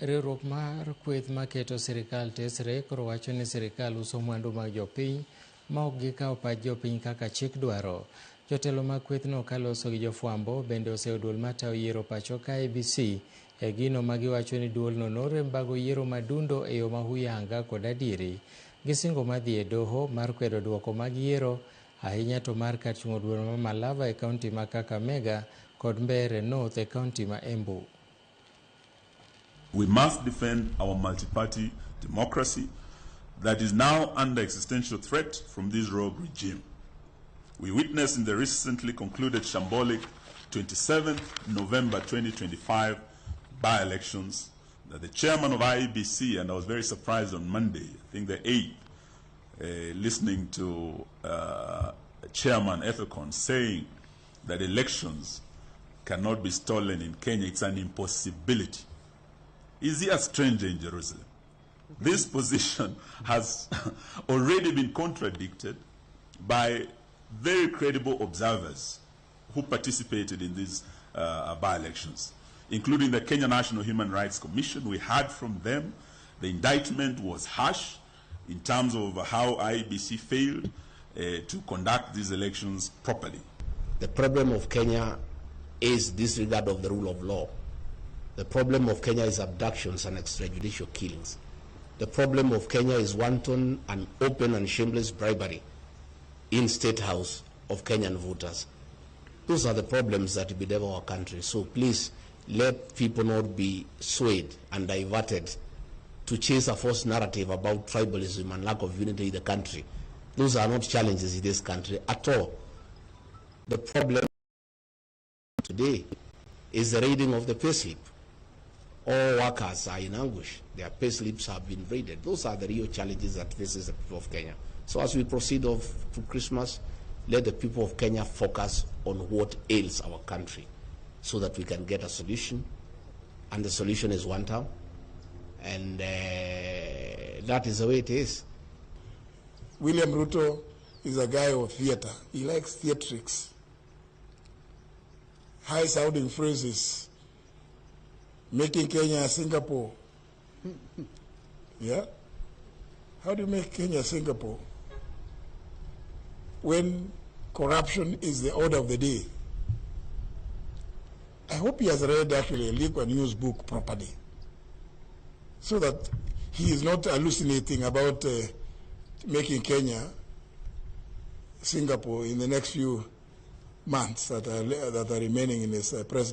Riwruok mar kweth maketo sirkal tesre koro wacho ni sirkal uso mwandu mag jopiny ma ok gikawo pach jopiny kaka chik dwaro. Jotelo mag kwethno kaloso gi jofwambo bende oseo duol matayo yiero pacho ka ABC e gino ma giwacho ni duolno norem bago yiero madundo e yo mahuyanga kod adieri. Gisingo madhi e doho mar kwedo duoko mag yiero, ahinya to mar kar chungo duol ma Malava e kaunti ma Kakamega kod Mbeere North e kaunti ma Embu. We must defend our multi-party democracy that is now under existential threat from this rogue regime. We witnessed in the recently concluded shambolic 27th November 2025 by-elections that the chairman of IEBC, and I was very surprised on Monday, I think the 8th, listening to Chairman Ethicon saying that elections cannot be stolen in Kenya. It's an impossibility. Is he a stranger in Jerusalem? This position has already been contradicted by very credible observers who participated in these by-elections, including the Kenya National Human Rights Commission. We heard from them. The indictment was harsh in terms of how IEBC failed to conduct these elections properly. The problem of Kenya is disregard of the rule of law. The problem of Kenya is abductions and extrajudicial killings. The problem of Kenya is wanton and open and shameless bribery in State House of Kenyan voters. Those are the problems that bedevil our country. So please let people not be swayed and diverted to chase a false narrative about tribalism and lack of unity in the country. Those are not challenges in this country at all. The problem today is the raiding of the payslip. All workers are in anguish. Their payslips have been raided. Those are the real challenges that faces the people of Kenya. So as we proceed to Christmas, let the people of Kenya focus on what ails our country so that we can get a solution. And the solution is one term. And that is the way it is. William Ruto is a guy of theater. He likes theatrics. High-sounding phrases. Making Kenya Singapore. Yeah? How do you make Kenya Singapore when corruption is the order of the day? I hope he has read actually a Lee Kuan Yew's book properly, so that he is not hallucinating about making Kenya Singapore in the next few months that are remaining in his presidency.